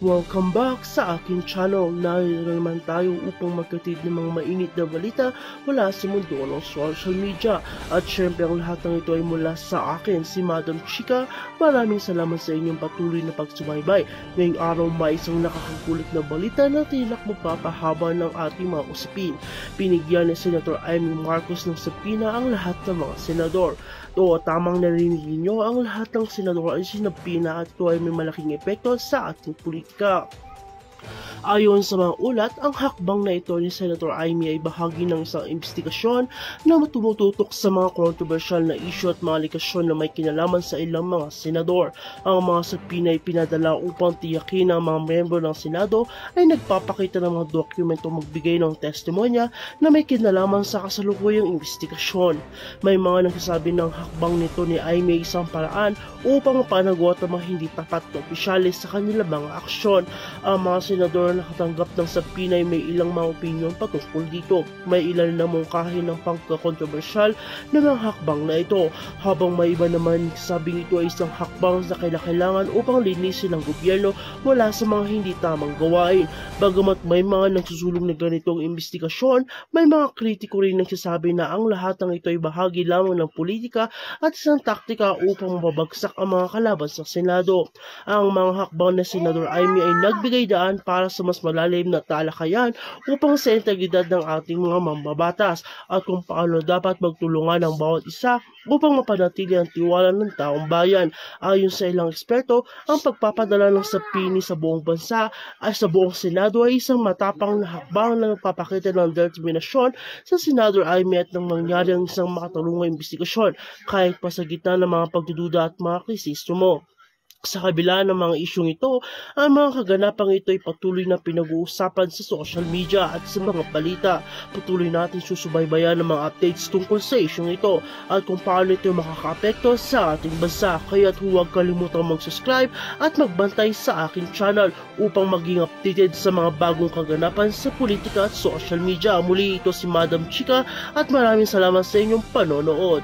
Welcome back sa aking channel. Narito naman tayo upang magkatid ng mga mainit na balita mula sa mundo ng social media. At syempre ang lahat ng ito ay mula sa akin, si Madam Chika. Maraming salamat sa inyong patuloy na pagsubaybay. Ngayong araw may isang nakakagulat na balita na tilak magpapahaba ng ating mga usapin. Binigyan ni Senator Amy Marcos ng sapina ang lahat ng mga senador. Tamang narinig niyo, ang lahat ng senador ay sinapina at ito ay may malaking epekto sa ating politika. Ayon sa mga ulat, ang hakbang na ito ni Senator Amy ay bahagi ng isang investigasyon na tumututok sa mga kontrobersyal na issue at mga likasyon na may kinalaman sa ilang mga senador. Ang mga sapina ay pinadala upang tiyakin ang mga miyembro ng Senado ay nagpapakita ng mga dokumento magbigay ng testimonya na may kinalaman sa kasalukuyang investigasyon. May mga nagsasabi ng hakbang nito ni Amy ay isang paraan upang mapanagot ang mga hindi tapat na opisyalis sa kanilang mga aksyon. Ang mga senador na nakatanggap ng sapina ay may ilang mga opinyon patungkol dito. May ilan na mungkahin ng pagkakontrobersyal na mga hakbang na ito, habang may iba naman sabing ito ay isang hakbang na kailangan upang linisin ang gobyerno mula sa mga hindi tamang gawain. Bagamat may mga nagsusulong na ganitong investigasyon, may mga kritiko rin nagsasabi na ang lahat ng ito ay bahagi lamang ng politika at isang taktika upang mababagsak ang mga kalaban sa Senado. Ang mga hakbang na Senador Amy ay nagbigay daan para sa mas malalim na talakayan upang sa integridad ng ating mga mambabatas at kung paano dapat magtulungan ang bawat isa upang mapanatili ang tiwala ng taong bayan. Ayon sa ilang eksperto, ang pagpapadala ng sapini sa buong bansa ay sa buong Senado ay isang matapang na hakbang na nagpapakita ng determinasyon sa Senador Amy at nang mangyari ang isang makatulungang investigasyon kahit pa sa gitna ng mga pagdududa at mga krisismo. Sa kabila ng mga isyong ito, ang mga kaganapang ito ay patuloy na pinag-uusapan sa social media at sa mga balita. Patuloy natin susubaybayan ng mga updates tungkol sa isyong ito at kung paano ito makakaapekto sa ating bansa. Kaya't huwag kalimutang mag-subscribe at magbantay sa aking channel upang maging updated sa mga bagong kaganapan sa politika at social media. Muli ito si Madam Chika at maraming salamat sa inyong panonood.